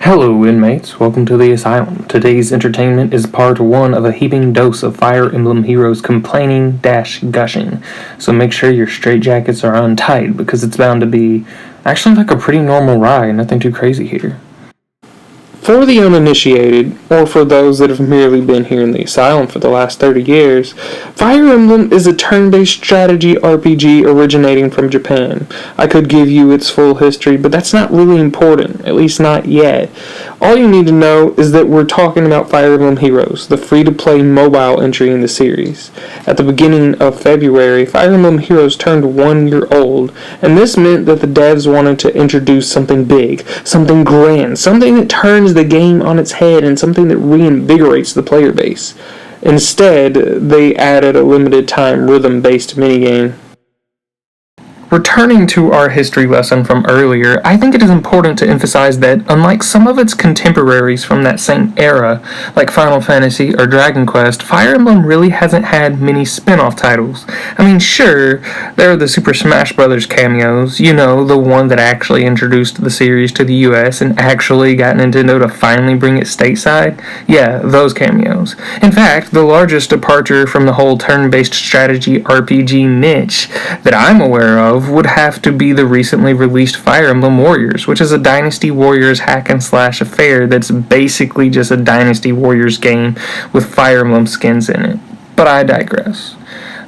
Hello inmates, welcome to the asylum. Today's entertainment is part 1 of a heaping dose of Fire Emblem Heroes complaining-gushing. So make sure your straitjackets are untied because it's bound to be actually like a pretty normal ride, nothing too crazy here. For the uninitiated, or for those that have merely been here in the asylum for the last 30 years, Fire Emblem is a turn-based strategy RPG originating from Japan. I could give you its full history, but that's not really important, at least not yet. All you need to know is that we're talking about Fire Emblem Heroes, the free-to-play mobile entry in the series. At the beginning of February, Fire Emblem Heroes turned 1 year old, and this meant that the devs wanted to introduce something big, something grand, something that turns the game on its head and something that reinvigorates the player base. Instead, they added a limited time Rythm-based minigame. Returning to our history lesson from earlier, I think it is important to emphasize that, unlike some of its contemporaries from that same era, like Final Fantasy or Dragon Quest, Fire Emblem really hasn't had many spin-off titles. I mean, sure, there are the Super Smash Bros. Cameos, you know, the one that actually introduced the series to the US and actually got Nintendo to finally bring it stateside. Yeah, those cameos. In fact, the largest departure from the whole turn-based strategy RPG niche that I'm aware of would have to be the recently released Fire Emblem Warriors, which is a Dynasty Warriors hack and slash affair that's basically just a Dynasty Warriors game with Fire Emblem skins in it. But I digress.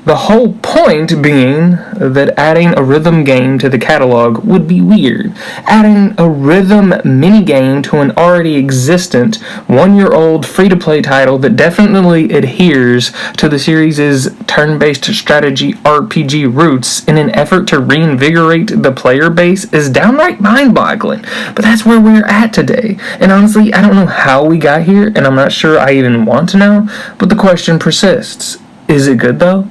The whole point being that adding a Rythm game to the catalog would be weird. Adding a Rythm minigame to an already existent 1 year old free-to-play title that definitely adheres to the series' turn-based strategy RPG roots in an effort to reinvigorate the player base is downright mind-boggling. But that's where we're at today. And honestly, I don't know how we got here, and I'm not sure I even want to know, but the question persists. Is it good though?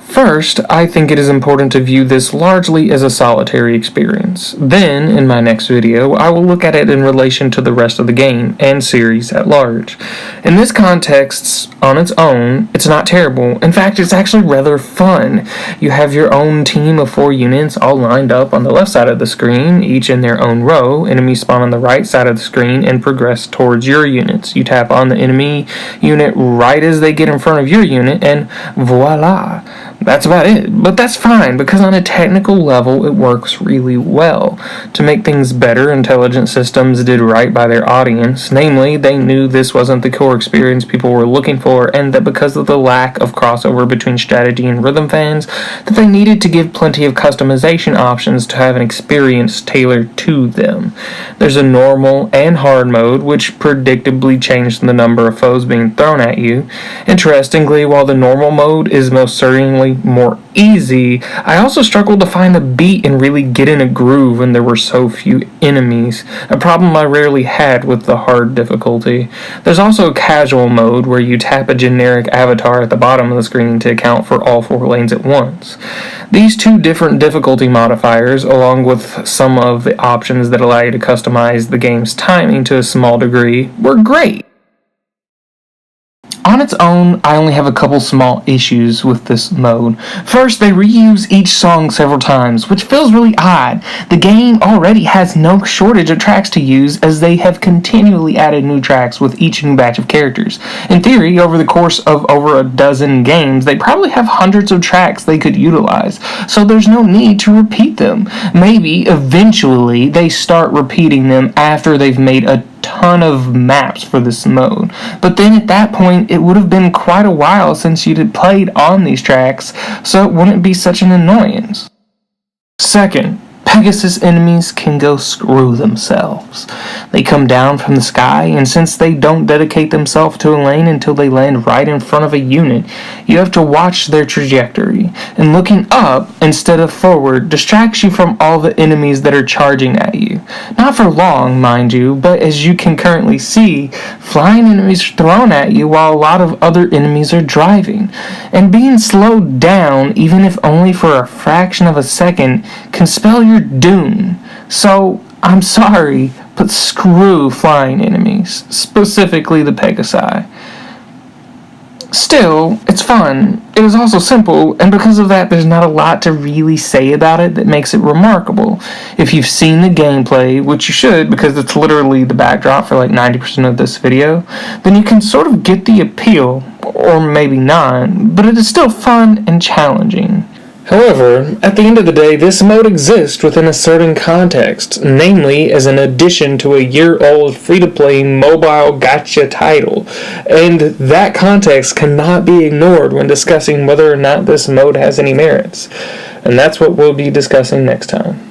First, I think it is important to view this largely as a solitary experience. Then, in my next video, I will look at it in relation to the rest of the game and series at large. In this context, on its own, it's not terrible. In fact, it's actually rather fun. You have your own team of 4 units all lined up on the left side of the screen, each in their own row. Enemies spawn on the right side of the screen and progress towards your units. You tap on the enemy unit right as they get in front of your unit, and voila! That's about it, but that's fine because on a technical level it works really well. To make things better, Intelligent Systems did right by their audience, namely they knew this wasn't the core experience people were looking for and that because of the lack of crossover between strategy and Rythm fans, that they needed to give plenty of customization options to have an experience tailored to them. There's a normal and hard mode which predictably changed the number of foes being thrown at you. Interestingly, while the normal mode is most certainly more easy, I also struggled to find the beat and really get in a groove when there were so few enemies, a problem I rarely had with the hard difficulty. There's also a casual mode where you tap a generic avatar at the bottom of the screen to account for all 4 lanes at once. These 2 different difficulty modifiers, along with some of the options that allow you to customize the game's timing to a small degree, were great. On its own, I only have a couple small issues with this mode. First, they reuse each song several times, which feels really odd. The game already has no shortage of tracks to use, as they have continually added new tracks with each new batch of characters. In theory, over the course of over a dozen games, they probably have hundreds of tracks they could utilize, so there's no need to repeat them. Maybe, eventually, they start repeating them after they've made a ton of maps for this mode, but then at that point it would have been quite a while since you'd had played on these tracks, so it wouldn't be such an annoyance. Second, Pegasus enemies can go screw themselves. They come down from the sky, and since they don't dedicate themselves to a lane until they land right in front of a unit, you have to watch their trajectory, and looking up instead of forward distracts you from all the enemies that are charging at you. Not for long, mind you, but as you can currently see, flying enemies are thrown at you while a lot of other enemies are driving, and being slowed down, even if only for a fraction of a second, can spell your doom. So, I'm sorry, but screw flying enemies, specifically the Pegasi. Still, it's fun. It is also simple, and because of that, there's not a lot to really say about it that makes it remarkable. If you've seen the gameplay, which you should because it's literally the backdrop for like 90% of this video, then you can sort of get the appeal, or maybe not, but it is still fun and challenging. However, at the end of the day, this mode exists within a certain context, namely as an addition to a year-old free-to-play mobile gacha title, and that context cannot be ignored when discussing whether or not this mode has any merits, and that's what we'll be discussing next time.